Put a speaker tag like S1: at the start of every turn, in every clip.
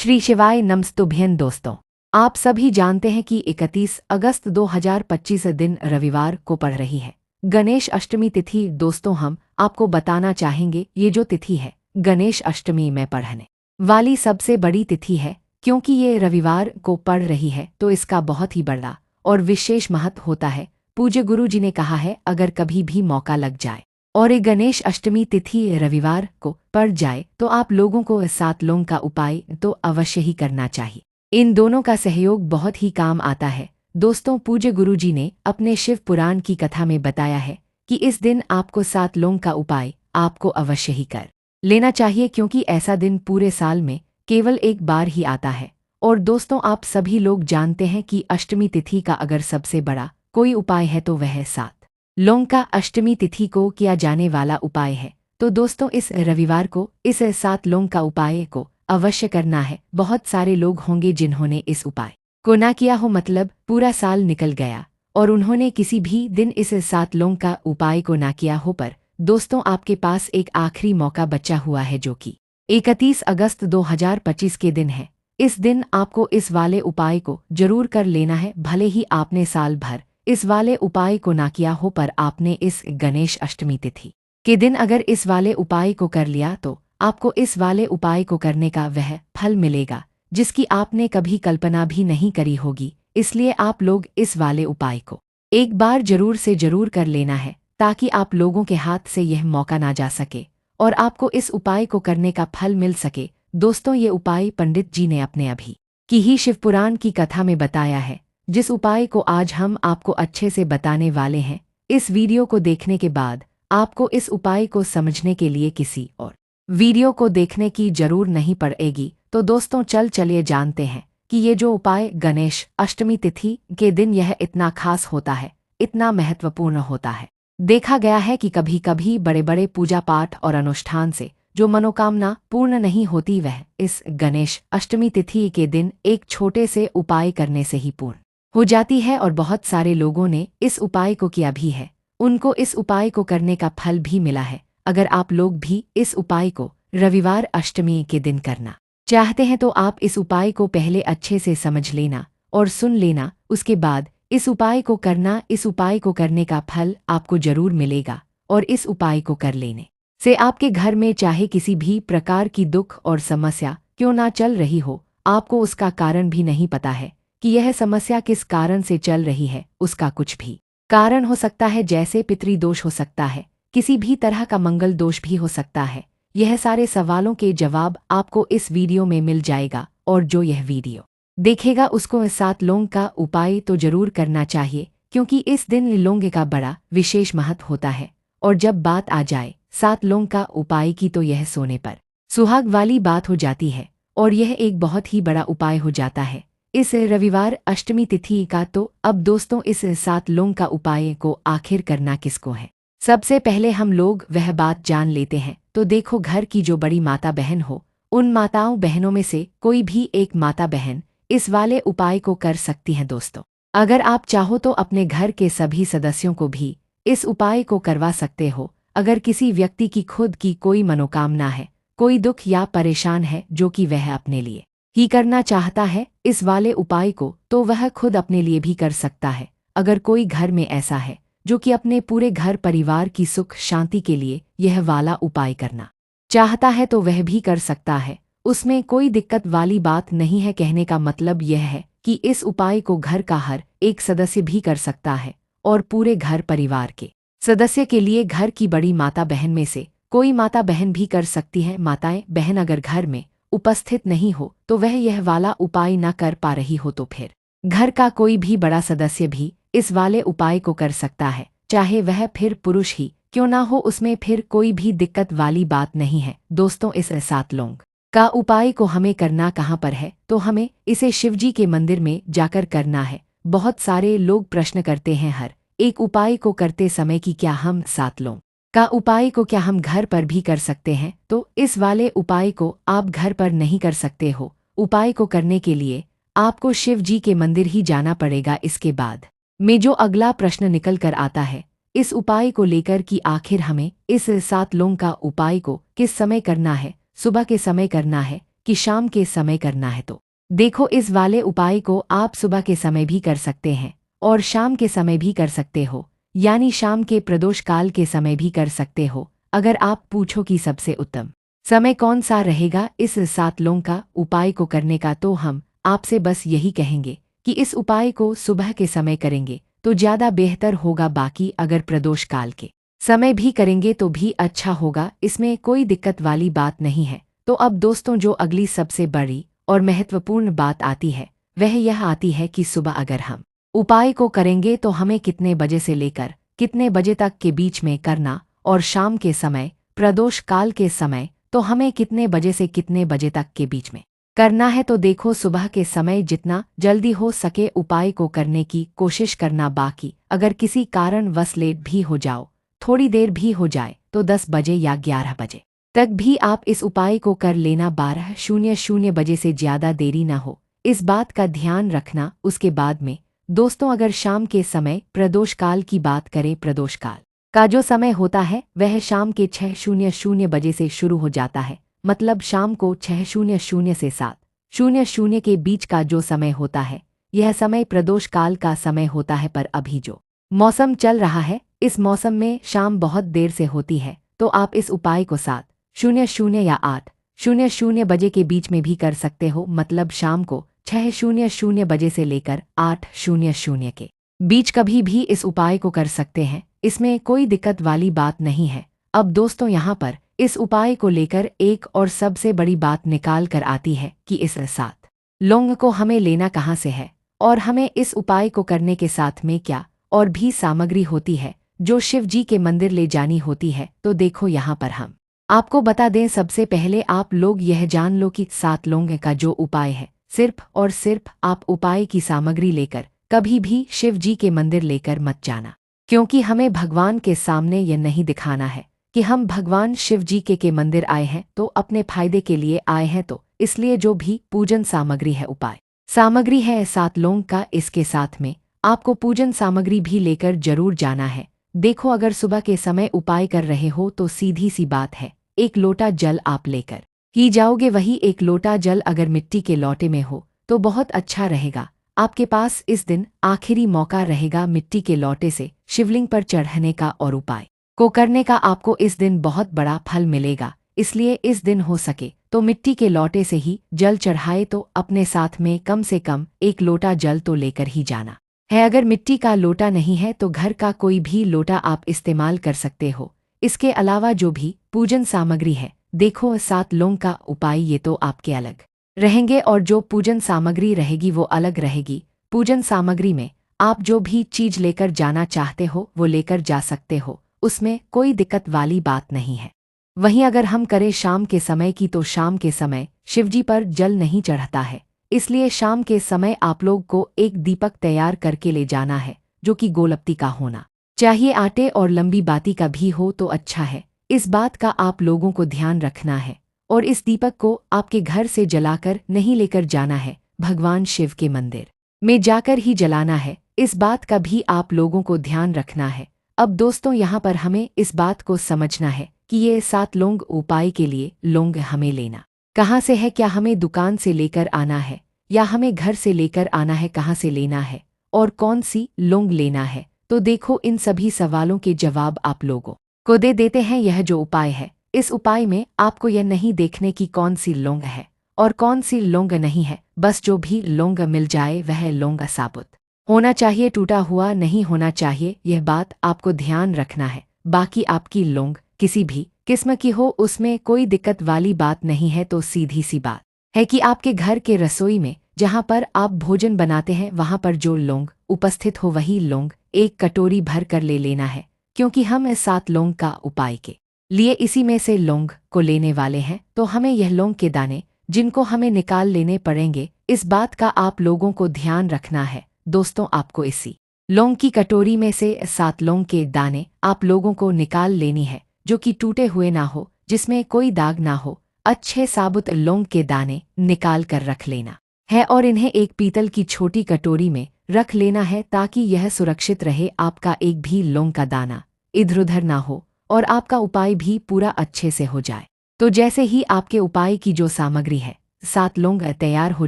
S1: श्री शिवाय नमस्तुभ्यं दोस्तों। आप सभी जानते हैं कि 31 अगस्त 2025 दिन रविवार को पड़ रही है गणेश अष्टमी तिथि। दोस्तों, हम आपको बताना चाहेंगे ये जो तिथि है गणेश अष्टमी में पढ़ने वाली सबसे बड़ी तिथि है, क्योंकि ये रविवार को पड़ रही है तो इसका बहुत ही बड़ा और विशेष महत्व होता है। पूज्य गुरु जी ने कहा है, अगर कभी भी मौका लग जाए और ये गणेश अष्टमी तिथि रविवार को पड़ जाए तो आप लोगों को 7 लोंग का उपाय तो अवश्य ही करना चाहिए। इन दोनों का सहयोग बहुत ही काम आता है। दोस्तों, पूज्य गुरु जी ने अपने शिव पुराण की कथा में बताया है कि इस दिन आपको 7 लोंग का उपाय आपको अवश्य ही कर लेना चाहिए, क्योंकि ऐसा दिन पूरे साल में केवल एक बार ही आता है। और दोस्तों, आप सभी लोग जानते हैं कि अष्टमी तिथि का अगर सबसे बड़ा कोई उपाय है तो वह 7 लोंग का अष्टमी तिथि को किया जाने वाला उपाय है। तो दोस्तों, इस रविवार को इस 7 लोंग का उपाय को अवश्य करना है। बहुत सारे लोग होंगे जिन्होंने इस उपाय को ना किया हो, मतलब पूरा साल निकल गया और उन्होंने किसी भी दिन इस 7 लोंग का उपाय को ना किया हो। पर दोस्तों, आपके पास एक आखिरी मौका बचा हुआ है, जो कि 31 अगस्त 2025 के दिन है। इस दिन आपको इस वाले उपाय को जरूर कर लेना है। भले ही आपने साल भर इस वाले उपाय को ना किया हो, पर आपने इस गणेश अष्टमी तिथि के दिन अगर इस वाले उपाय को कर लिया तो आपको इस वाले उपाय को करने का वह फल मिलेगा जिसकी आपने कभी कल्पना भी नहीं करी होगी। इसलिए आप लोग इस वाले उपाय को एक बार जरूर से जरूर कर लेना है, ताकि आप लोगों के हाथ से यह मौका ना जा सके और आपको इस उपाय को करने का फल मिल सके। दोस्तों, ये उपाय पंडित जी ने अपने अभी की ही शिवपुराण की कथा में बताया है, जिस उपाय को आज हम आपको अच्छे से बताने वाले हैं। इस वीडियो को देखने के बाद आपको इस उपाय को समझने के लिए किसी और वीडियो को देखने की जरूर नहीं पड़ेगी। तो दोस्तों, चलिए जानते हैं कि ये जो उपाय गणेश अष्टमी तिथि के दिन यह इतना खास होता है, इतना महत्वपूर्ण होता है। देखा गया है कि कभी कभी बड़े बड़े पूजा पाठ और अनुष्ठान से जो मनोकामना पूर्ण नहीं होती, वह इस गणेश अष्टमी तिथि के दिन एक छोटे से उपाय करने से ही पूर्ण हो जाती है। और बहुत सारे लोगों ने इस उपाय को किया भी है, उनको इस उपाय को करने का फल भी मिला है। अगर आप लोग भी इस उपाय को रविवार अष्टमी के दिन करना चाहते हैं तो आप इस उपाय को पहले अच्छे से समझ लेना और सुन लेना, उसके बाद इस उपाय को करना। इस उपाय को करने का फल आपको जरूर मिलेगा और इस उपाय को कर लेने से आपके घर में चाहे किसी भी प्रकार की दुख और समस्या क्यों ना चल रही हो, आपको उसका कारण भी नहीं पता है कि यह समस्या किस कारण से चल रही है। उसका कुछ भी कारण हो सकता है, जैसे पितृदोष हो सकता है, किसी भी तरह का मंगल दोष भी हो सकता है। यह सारे सवालों के जवाब आपको इस वीडियो में मिल जाएगा, और जो यह वीडियो देखेगा उसको 7 लोंग का उपाय तो जरूर करना चाहिए, क्योंकि इस दिन लोंग का बड़ा विशेष महत्व होता है। और जब बात आ जाए 7 लोंग का उपाय की, तो यह सोने पर सुहाग वाली बात हो जाती है और यह एक बहुत ही बड़ा उपाय हो जाता है इस रविवार अष्टमी तिथि का। तो अब दोस्तों, इस 7 लोंग का उपाय को आखिर करना किसको है, सबसे पहले हम लोग वह बात जान लेते हैं। तो देखो, घर की जो बड़ी माता बहन हो, उन माताओं बहनों में से कोई भी एक माता बहन इस वाले उपाय को कर सकती हैं। दोस्तों, अगर आप चाहो तो अपने घर के सभी सदस्यों को भी इस उपाय को करवा सकते हो। अगर किसी व्यक्ति की खुद की कोई मनोकामना है, कोई दुख या परेशान है जो कि वह अपने लिए ही करना चाहता है इस वाले उपाय को, तो वह खुद अपने लिए भी कर सकता है। अगर कोई घर में ऐसा है जो कि अपने पूरे घर परिवार की सुख शांति के लिए यह वाला उपाय करना चाहता है, तो वह भी कर सकता है। उसमें कोई दिक्कत वाली बात नहीं है। कहने का मतलब यह है कि इस उपाय को घर का हर एक सदस्य भी कर सकता है, और पूरे घर परिवार के सदस्य के लिए घर की बड़ी माता बहन में से कोई माता बहन भी कर सकती है। माताएं बहन अगर घर में उपस्थित नहीं हो, तो वह यह वाला उपाय न कर पा रही हो, तो फिर घर का कोई भी बड़ा सदस्य भी इस वाले उपाय को कर सकता है, चाहे वह फिर पुरुष ही क्यों ना हो। उसमें फिर कोई भी दिक्कत वाली बात नहीं है। दोस्तों, इस 7 लोंग का उपाय को हमें करना कहाँ पर है, तो हमें इसे शिवजी के मंदिर में जाकर करना है। बहुत सारे लोग प्रश्न करते हैं हर एक उपाय को करते समय कि क्या हम 7 लोंग का उपाय को क्या हम घर पर भी कर सकते हैं। तो इस वाले उपाय को आप घर पर नहीं कर सकते हो। उपाय को करने के लिए आपको शिव जी के मंदिर ही जाना पड़ेगा। इसके बाद में जो अगला प्रश्न निकल कर आता है इस उपाय को लेकर कि आखिर हमें इस 7 लोंग का उपाय को किस समय करना है, सुबह के समय करना है कि शाम के समय करना है तो देखो इस वाले उपाय को आप सुबह के समय भी कर सकते हैं और शाम के समय भी कर सकते हो, यानी शाम के प्रदोष काल के समय भी कर सकते हो। अगर आप पूछो कि सबसे उत्तम समय कौन सा रहेगा इस 7 लौंग का उपाय को करने का, तो हम आपसे बस यही कहेंगे कि इस उपाय को सुबह के समय करेंगे तो ज़्यादा बेहतर होगा। बाकी अगर प्रदोष काल के समय भी करेंगे तो भी अच्छा होगा, इसमें कोई दिक्कत वाली बात नहीं है। तो अब दोस्तों जो अगली सबसे बड़ी और महत्वपूर्ण बात आती है वह यह आती है कि सुबह अगर हम उपाय को करेंगे तो हमें कितने बजे से लेकर कितने बजे तक के बीच में करना, और शाम के समय प्रदोष काल के समय तो हमें कितने बजे से कितने बजे तक के बीच में करना है। तो देखो सुबह के समय जितना जल्दी हो सके उपाय को करने की कोशिश करना। बाकी अगर किसी कारणवश लेट भी हो जाओ, थोड़ी देर भी हो जाए, तो 10 बजे या 11 बजे तक भी आप इस उपाय को कर लेना। 12:00 बजे से ज़्यादा देरी ना हो, इस बात का ध्यान रखना। उसके बाद में दोस्तों अगर शाम के समय प्रदोष काल की बात करें, प्रदोष काल का जो समय होता है वह शाम के 6:00 बजे से शुरू हो जाता है, मतलब शाम को 6:00 से 7:00 के बीच का जो समय होता है यह समय प्रदोष काल का समय होता है। पर अभी जो मौसम चल रहा है इस मौसम में शाम बहुत देर से होती है, तो आप इस उपाय को 7:00 या 8:00 बजे के बीच में भी कर सकते हो, मतलब शाम को 6:00 बजे से लेकर 8:00 के बीच कभी भी इस उपाय को कर सकते हैं, इसमें कोई दिक्कत वाली बात नहीं है। अब दोस्तों यहाँ पर इस उपाय को लेकर एक और सबसे बड़ी बात निकाल कर आती है कि इस 7 लौंग को हमें लेना कहाँ से है और हमें इस उपाय को करने के साथ में क्या और भी सामग्री होती है जो शिव जी के मंदिर ले जानी होती है। तो देखो यहाँ पर हम आपको बता दें, सबसे पहले आप लोग यह जान लो कि 7 लौंग का जो उपाय है सिर्फ और सिर्फ आप उपाय की सामग्री लेकर कभी भी शिव जी के मंदिर लेकर मत जाना, क्योंकि हमें भगवान के सामने यह नहीं दिखाना है कि हम भगवान शिव जी के मंदिर आए हैं तो अपने फायदे के लिए आए हैं। तो इसलिए जो भी पूजन सामग्री है, उपाय सामग्री है 7 लौंग का, इसके साथ में आपको पूजन सामग्री भी लेकर जरूर जाना है। देखो अगर सुबह के समय उपाय कर रहे हो तो सीधी सी बात है, 1 लोटा जल आप लेकर ही जाओगे। वही 1 लोटा जल अगर मिट्टी के लोटे में हो तो बहुत अच्छा रहेगा। आपके पास इस दिन आखिरी मौका रहेगा मिट्टी के लोटे से शिवलिंग पर चढ़ने का, और उपाय को करने का आपको इस दिन बहुत बड़ा फल मिलेगा। इसलिए इस दिन हो सके तो मिट्टी के लोटे से ही जल चढ़ाए, तो अपने साथ में कम से कम 1 लोटा जल तो लेकर ही जाना है। अगर मिट्टी का लोटा नहीं है तो घर का कोई भी लोटा आप इस्तेमाल कर सकते हो। इसके अलावा जो भी पूजन सामग्री है, देखो 7 लौंग का उपाय ये तो आपके अलग रहेंगे और जो पूजन सामग्री रहेगी वो अलग रहेगी। पूजन सामग्री में आप जो भी चीज लेकर जाना चाहते हो वो लेकर जा सकते हो, उसमें कोई दिक्कत वाली बात नहीं है। वहीं अगर हम करें शाम के समय की, तो शाम के समय शिवजी पर जल नहीं चढ़ता है, इसलिए शाम के समय आप लोग को एक दीपक तैयार करके ले जाना है जो कि गोलपति का होना चाहिए। आटे और लंबी बाती का भी हो तो अच्छा है, इस बात का आप लोगों को ध्यान रखना है। और इस दीपक को आपके घर से जलाकर नहीं लेकर जाना है, भगवान शिव के मंदिर में जाकर ही जलाना है, इस बात का भी आप लोगों को ध्यान रखना है। अब दोस्तों यहाँ पर हमें इस बात को समझना है कि ये 7 लौंग उपाय के लिए लौंग हमें लेना कहाँ से है, क्या हमें दुकान से लेकर आना है या हमें घर से लेकर आना है, कहाँ से लेना है और कौन सी लौंग लेना है। तो देखो इन सभी सवालों के जवाब आप लोगों को दे देते हैं। यह जो उपाय है, इस उपाय में आपको यह नहीं देखने की कौन सी लौंग है और कौन सी लौंग नहीं है, बस जो भी लौंग मिल जाए वह लौंग साबुत होना चाहिए, टूटा हुआ नहीं होना चाहिए, यह बात आपको ध्यान रखना है। बाकी आपकी लौंग किसी भी किस्म की हो उसमें कोई दिक्कत वाली बात नहीं है। तो सीधी सी बात है कि आपके घर के रसोई में जहाँ पर आप भोजन बनाते हैं वहाँ पर जो लौंग उपस्थित हो वही लौंग 1 कटोरी भर कर ले लेना है, क्योंकि हम इस 7 लौंग का उपाय के लिए इसी में से लौंग को लेने वाले हैं। तो हमें यह लौंग के दाने जिनको हमें निकाल लेने पड़ेंगे, इस बात का आप लोगों को ध्यान रखना है। दोस्तों आपको इसी लौंग की कटोरी में से 7 लौंग के दाने आप लोगों को निकाल लेनी है, जो कि टूटे हुए ना हो, जिसमें कोई दाग ना हो। अच्छे साबुत लौंग के दाने निकाल कर रख लेना है और इन्हें एक पीतल की छोटी कटोरी में रख लेना है, ताकि यह सुरक्षित रहे, आपका एक भी लौंग का दाना इधर उधर ना हो और आपका उपाय भी पूरा अच्छे से हो जाए। तो जैसे ही आपके उपाय की जो सामग्री है सात लौंग तैयार हो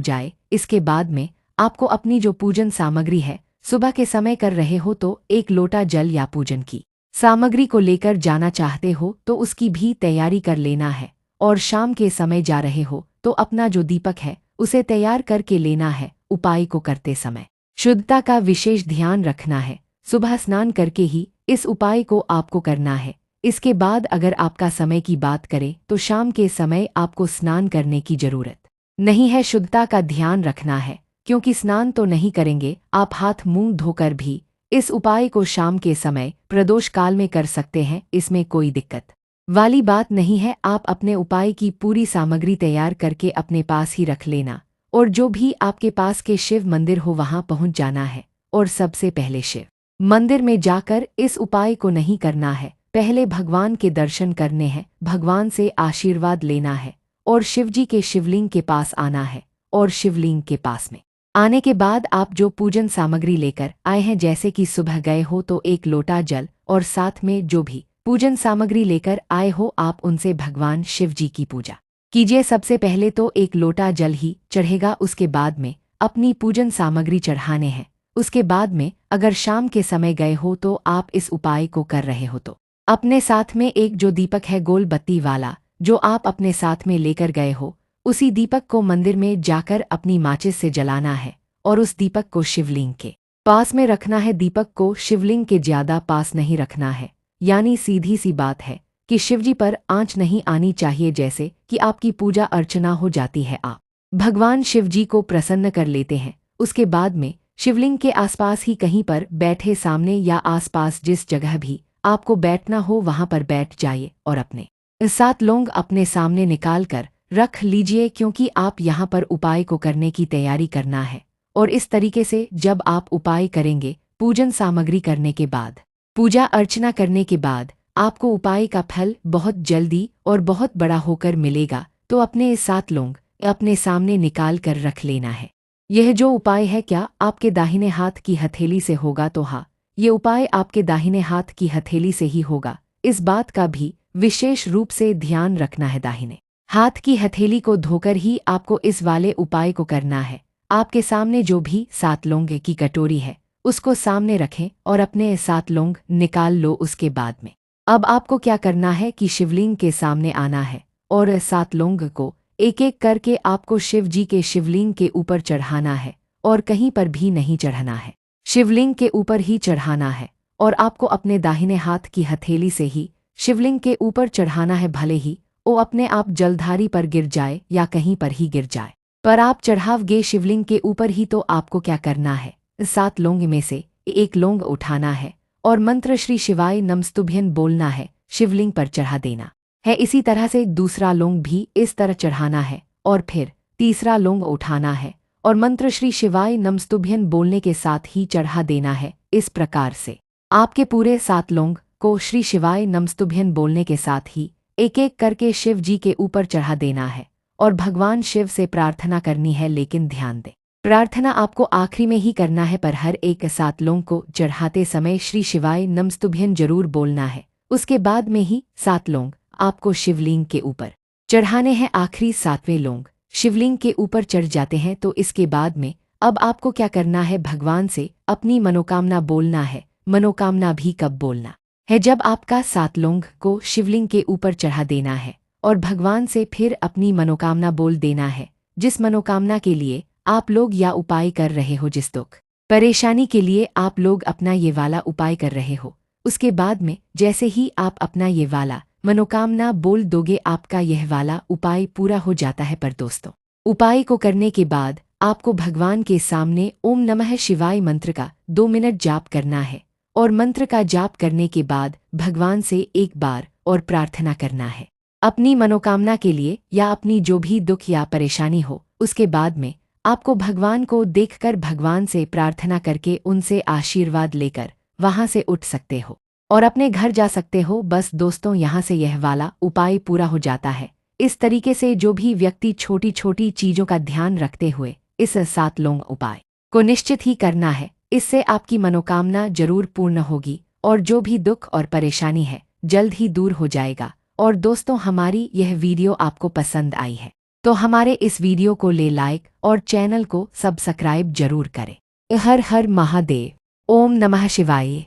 S1: जाए, इसके बाद में आपको अपनी जो पूजन सामग्री है सुबह के समय कर रहे हो तो एक लोटा जल या पूजन की सामग्री को लेकर जाना चाहते हो तो उसकी भी तैयारी कर लेना है। और शाम के समय जा रहे हो तो अपना जो दीपक है उसे तैयार करके लेना है। उपाय को करते समय शुद्धता का विशेष ध्यान रखना है। सुबह स्नान करके ही इस उपाय को आपको करना है। इसके बाद अगर आपका समय की बात करें तो शाम के समय आपको स्नान करने की जरूरत नहीं है। शुद्धता का ध्यान रखना है क्योंकि स्नान तो नहीं करेंगे, आप हाथ मुंह धोकर भी इस उपाय को शाम के समय प्रदोष काल में कर सकते हैं। इसमें कोई दिक्कत वाली बात नहीं है। आप अपने उपाय की पूरी सामग्री तैयार करके अपने पास ही रख लेना और जो भी आपके पास के शिव मंदिर हो वहां पहुंच जाना है। और सबसे पहले शिव मंदिर में जाकर इस उपाय को नहीं करना है, पहले भगवान के दर्शन करने हैं, भगवान से आशीर्वाद लेना है और शिवजी के शिवलिंग के पास आना है। और शिवलिंग के पास में आने के बाद आप जो पूजन सामग्री लेकर आए हैं, जैसे कि सुबह गए हो तो एक लोटा जल और साथ में जो भी पूजन सामग्री लेकर आए हो आप उनसे भगवान शिव जी की पूजा कीजिए। सबसे पहले तो एक लोटा जल ही चढ़ेगा, उसके बाद में अपनी पूजन सामग्री चढ़ाने हैं। उसके बाद में अगर शाम के समय गए हो तो आप इस उपाय को कर रहे हो तो अपने साथ में एक जो दीपक है गोल बत्ती वाला जो आप अपने साथ में लेकर गए हो उसी दीपक को मंदिर में जाकर अपनी माचिस से जलाना है और उस दीपक को शिवलिंग के पास में रखना है। दीपक को शिवलिंग के ज्यादा पास नहीं रखना है, यानी सीधी सी बात है कि शिवजी पर आंच नहीं आनी चाहिए। जैसे कि आपकी पूजा अर्चना हो जाती है, आप भगवान शिवजी को प्रसन्न कर लेते हैं। उसके बाद में शिवलिंग के आसपास ही कहीं पर बैठे, सामने या आसपास जिस जगह भी आपको बैठना हो वहां पर बैठ जाइए और अपने सात लौंग अपने सामने निकाल कर रख लीजिए क्योंकि आप यहाँ पर उपाय को करने की तैयारी करना है। और इस तरीके से जब आप उपाय करेंगे, पूजन सामग्री करने के बाद, पूजा अर्चना करने के बाद आपको उपाय का फल बहुत जल्दी और बहुत बड़ा होकर मिलेगा। तो अपने इस सात लौंग अपने सामने निकाल कर रख लेना है। यह जो उपाय है क्या आपके दाहिने हाथ की हथेली से होगा? तो हाँ, ये उपाय आपके दाहिने हाथ की हथेली से ही होगा। इस बात का भी विशेष रूप से ध्यान रखना है। दाहिने हाथ की हथेली को धोकर ही आपको इस वाले उपाय को करना है। आपके सामने जो भी सात लौंग की कटोरी है उसको सामने रखें और अपने सात लौंग निकाल लो। उसके बाद में अब आपको क्या करना है कि शिवलिंग के सामने आना है और सात लौंग को एक एक करके आपको शिव जी के शिवलिंग के ऊपर चढ़ाना है और कहीं पर भी नहीं चढ़ाना है, शिवलिंग के ऊपर ही चढ़ाना है। और आपको अपने दाहिने हाथ की हथेली से ही शिवलिंग के ऊपर चढ़ाना है, भले ही वो अपने आप जलधारी पर गिर जाए या कहीं पर ही गिर जाए, पर आप चढ़ाओगे शिवलिंग के ऊपर ही। तो आपको क्या करना है, सात लौंग में से एक लौंग उठाना है और मंत्र श्री शिवाय नमस्तुभ्यं बोलना है, शिवलिंग पर चढ़ा देना है। इसी तरह से दूसरा लौंग भी इस तरह चढ़ाना है और फिर तीसरा लौंग उठाना है और मंत्र श्री शिवाय नमस्तुभ्यं बोलने के साथ ही चढ़ा देना है। इस प्रकार से आपके पूरे सात लौंग को श्री शिवाय नमस्तुभ्यं बोलने के साथ ही एक एक करके शिव जी के ऊपर चढ़ा देना है और भगवान शिव से प्रार्थना करनी है। लेकिन ध्यान दें, प्रार्थना आपको आखिरी में ही करना है, पर हर एक सात लौंग को चढ़ाते समय श्री शिवाय नमस्तुभ्यं जरूर बोलना है। उसके बाद में ही सात लौंग आपको शिवलिंग के ऊपर चढ़ाने हैं। आखिरी सातवें लौंग शिवलिंग के ऊपर चढ़ जाते हैं तो इसके बाद में अब आपको क्या करना है, भगवान से अपनी मनोकामना बोलना है। मनोकामना भी कब बोलना है, जब आपका सात लौंग को शिवलिंग के ऊपर चढ़ा देना है और भगवान से फिर अपनी मनोकामना बोल देना है। जिस मनोकामना के लिए आप लोग या उपाय कर रहे हो, जिस दुख परेशानी के लिए आप लोग अपना ये वाला उपाय कर रहे हो, उसके बाद में जैसे ही आप अपना ये वाला मनोकामना बोल दोगे आपका यह वाला उपाय पूरा हो जाता है। पर दोस्तों, उपाय को करने के बाद आपको भगवान के सामने ओम नमः शिवाय मंत्र का 2 मिनट जाप करना है और मंत्र का जाप करने के बाद भगवान से एक बार और प्रार्थना करना है अपनी मनोकामना के लिए या अपनी जो भी दुख या परेशानी हो। उसके बाद में आपको भगवान को देखकर भगवान से प्रार्थना करके उनसे आशीर्वाद लेकर वहां से उठ सकते हो और अपने घर जा सकते हो। बस दोस्तों, यहाँ से यह वाला उपाय पूरा हो जाता है। इस तरीके से जो भी व्यक्ति छोटी छोटी चीजों का ध्यान रखते हुए इस सात लौंग उपाय को निश्चित ही करना है, इससे आपकी मनोकामना जरूर पूर्ण होगी और जो भी दुख और परेशानी है जल्द ही दूर हो जाएगा। और दोस्तों, हमारी यह वीडियो आपको पसंद आई है तो हमारे इस वीडियो को ले लाइक और चैनल को सब्सक्राइब जरूर करें। हर हर महादेव। ओम नमः शिवाय।